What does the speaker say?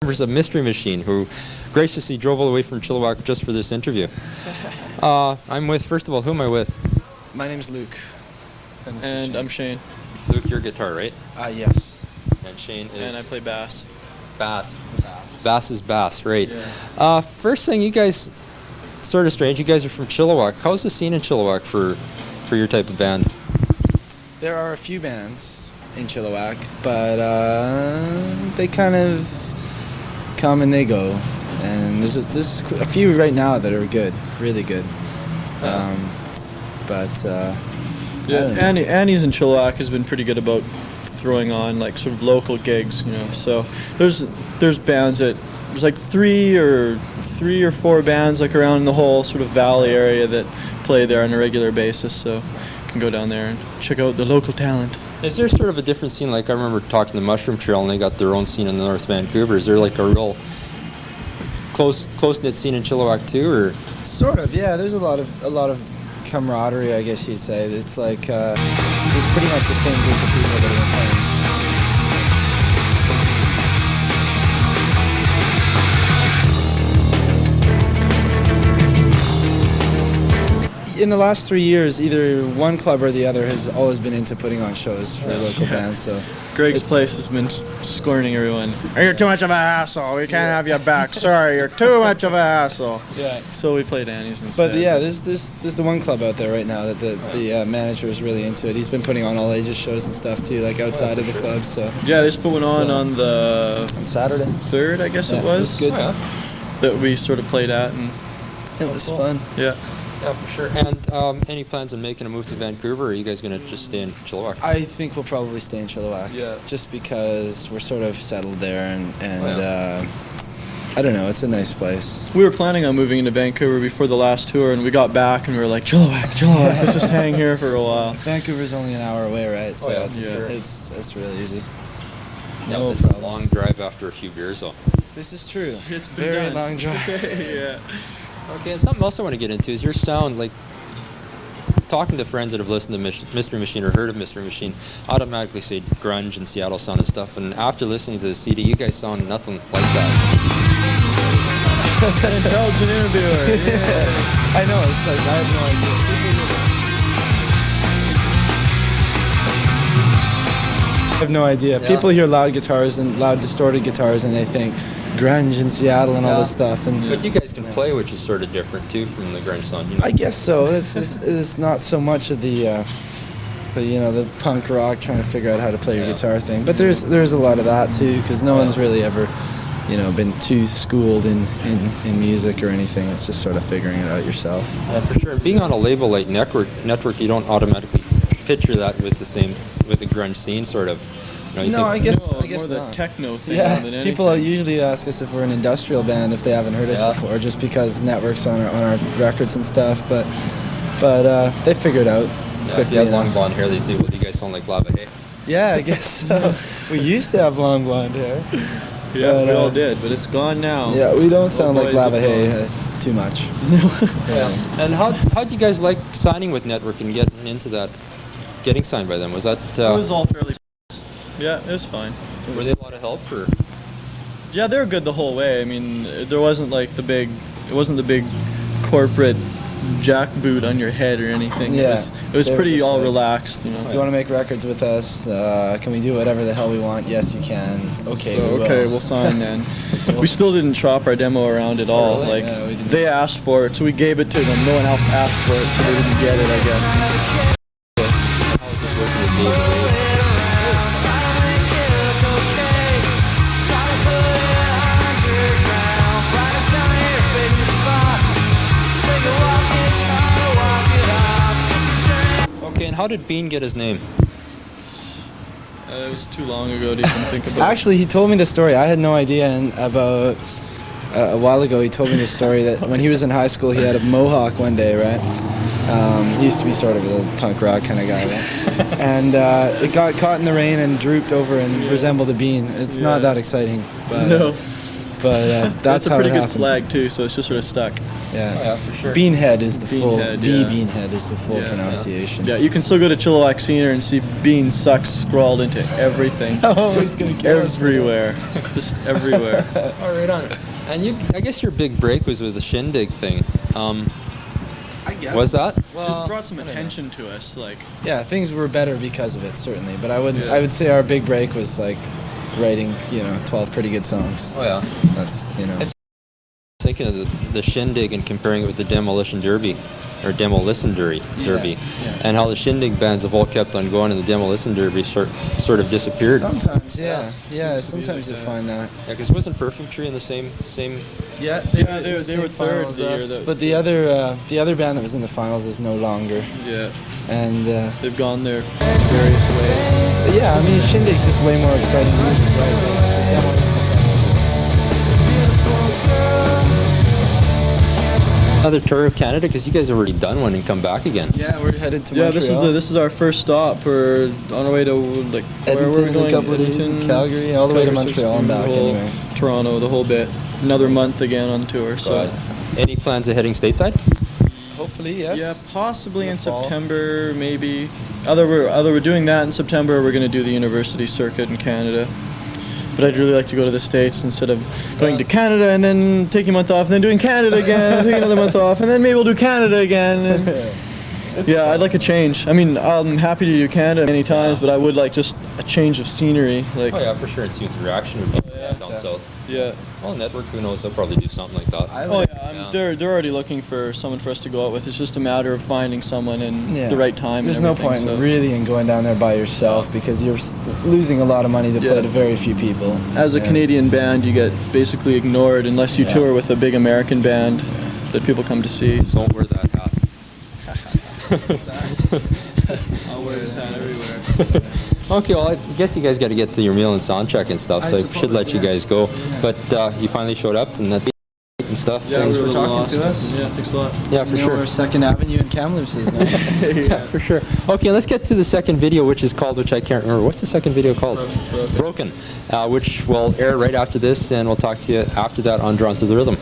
Members of Mystery Machine, who graciously drove all the way from Chilliwack just for this interview. I'm with, first of all, who am I with? My name's Luke. And I'm Shane. Luke, your guitar, right? Yes. And Shane is... And I play bass. Bass. Bass is bass, right. Yeah. First thing, you guys, sort of strange, you guys are from Chilliwack. How's the scene in Chilliwack for your type of band? There are a few bands in Chilliwack, but they kind of come and they go. And there's a few right now that are good, really good. Annie's in Chilliwack has been pretty good about throwing on like sort of local gigs, you know. So there's bands there's like three or four bands like around the whole sort of valley area that play there on a regular basis. So you can go down there and check out the local talent. Is there sort of a different scene? Like I remember talking to Mushroom Trail, and they got their own scene in North Vancouver. Is there like a real close-knit scene in Chilliwack too, or? Sort of, yeah. There's a lot of camaraderie, I guess you'd say. It's like it's pretty much the same group of people that are playing. In the last 3 years, either one club or the other has always been into putting on shows for local bands. So Greg's place has been scorning everyone. You're too much of a hassle. We can't have you back. Sorry, you're too much of a hassle. Yeah. So we played Annie's instead. But yeah, there's the one club out there right now that the manager is really into it. He's been putting on all ages shows and stuff too, like outside of the club. So yeah, they just put one on the Saturday 3rd, I guess it was. It was good. Oh, that we sort of played at, and It was fun. yeah. Yeah, for sure. And any plans on making a move to Vancouver, or are you guys going to just stay in Chilliwack? I think we'll probably stay in Chilliwack. Yeah. Just because we're sort of settled there, and I don't know, it's a nice place. We were planning on moving into Vancouver before the last tour, and we got back and we were like, Chilliwack, let's just hang here for a while. Vancouver's only an hour away, right? So yeah. it's really easy. No, it's a long drive after a few beers, though. This is true. It's been very done. long drive. Yeah. Okay, and something else I want to get into is your sound. Like, talking to friends that have listened to Mystery Machine or heard of Mystery Machine, automatically say grunge and Seattle sound and stuff. And after listening to the CD, you guys sound nothing like that. Intelligent interviewer. Yeah. I know, it's like, I have no idea. I have no idea. Yeah. People hear loud guitars and loud distorted guitars and they think grunge in Seattle and all this stuff. And But you guys can play, which is sort of different too from the grunge sound. You know? I guess so. It's not so much of the punk rock trying to figure out how to play your guitar thing. But there's a lot of that too, because no one's really ever, been too schooled in music or anything. It's just sort of figuring it out yourself. Yeah, for sure. Being on a label like Network, you don't automatically picture that with the grunge scene, sort of. You know, I guess more the not. techno thing Yeah, than anything. people usually ask us if we're an industrial band if they haven't heard us before, just because Network's on our records and stuff. But they figure it out quickly. If you have long blonde hair, they say, well, you guys sound like Lava Hay. Yeah, I guess so. We used to have long blonde hair. Yeah, but, we all did, but it's gone now. Yeah, we don't sound like boys Lava have Hay too much. Yeah. And how'd you guys like signing with Network and getting into that, getting signed by them? Was that... It was all fairly... Yeah, it was fine. Were they a lot of help, or...? Yeah, they were good the whole way. I mean, there wasn't like it wasn't the big corporate jackboot on your head or anything. Yeah, it was they were pretty just all like, relaxed, you know. Do you want to make records with us? Can we do whatever the hell we want? Yes, you can. Okay, We'll sign then. We still didn't shop our demo around at all. really? Like Yeah, we didn't. they asked for it, so we gave it to them. No one else asked for it, so they didn't get it, I guess. How was it working with Dave and Ray? Okay, and how did Bean get his name? It was too long ago to even think about. Actually, he told me the story. I had no idea. And about a while ago, he told me the story that when he was in high school, he had a mohawk one day, right? He used to be sort of a little punk rock kind of guy, right? And it got caught in the rain and drooped over and resembled a bean. It's not that exciting. But, No. But that's a how pretty it good happened. slag too, so it's just sort of stuck. Yeah. Oh, yeah, for sure. Beanhead is the full. Beanhead, B yeah. Beanhead is the full pronunciation. Yeah, you can still go to Chilliwack Senior and see bean sucks scrawled into everything. Oh, he's gonna kill us for that. Everywhere, just everywhere. Oh, right on. And I guess your big break was with the shindig thing. I guess. Was that? It brought some attention to us, like. Yeah, things were better because of it, certainly. But I Yeah. would say our big break was like writing, 12 pretty good songs. Oh, yeah. That's, It's- Thinking of the shindig and comparing it with the demolition derby, or demolition derby, yeah. and how the shindig bands have all kept on going, and the demolition derby sort of disappeared. Sometimes, yeah. Yeah, Seems to be sometimes you like find that. Yeah, because wasn't Perfumetree in the same? Yeah, they were third the year that- But the other band that was in the finals is no longer. Yeah, And they've gone their various ways. but yeah, I mean, Shindig's just way more exciting music, right? The Demolition stuff is Another tour of Canada, because you guys have already done one and come back again. just, yeah, we're headed to Yeah, Montreal. this is our first stop. We're on our way to like where were Edmonton we in going? a couple of days, Edmonton, Calgary, all the way to Calgary, Montreal and back the whole- anyway. Toronto, the whole bit. Another month again on tour. So Right. Any plans of heading stateside? Hopefully, yes. yeah, possibly In in the fall. September, maybe. Either we're doing that in September, or we're going to do the university circuit in Canada. But I'd really like to go to the States instead of going to Canada and then taking a month off and then doing Canada again, taking another month off, and then maybe we'll do Canada again. And yeah, I'd like a change. I mean, I'm happy to do Canada many times, but I would like just a change of scenery. Like, Oh yeah, for sure. And see what the reaction would be down exactly. south. yeah. Well, network, who knows? They'll probably do something like that. Oh yeah, they're already looking for someone for us to go out with. It's just a matter of finding someone and Yeah. the right time. There's and no everything, point so. really in going down there by yourself because you're losing a lot of money to play Yeah. to very few people. As a Yeah. Canadian band, you get basically ignored unless you Yeah. tour with a big American band that people come to see. So Don't wear that hat. I'll wear this hat everywhere. Okay, well, I guess you guys got to get to your meal and sound check and stuff, I so I should suppose, let you yeah. guys go. But you finally showed up and that and stuff. Thanks we were for a little talking to lost. us. Yeah, thanks a lot. Yeah, for You know sure. where 2nd Avenue and Kamloops is now. Yeah, for sure. Okay, let's get to the second video, which is called, which I can't remember. What's the second video called? Broken. Which will air right after this, and we'll talk to you after that on Drawn to the Rhythm.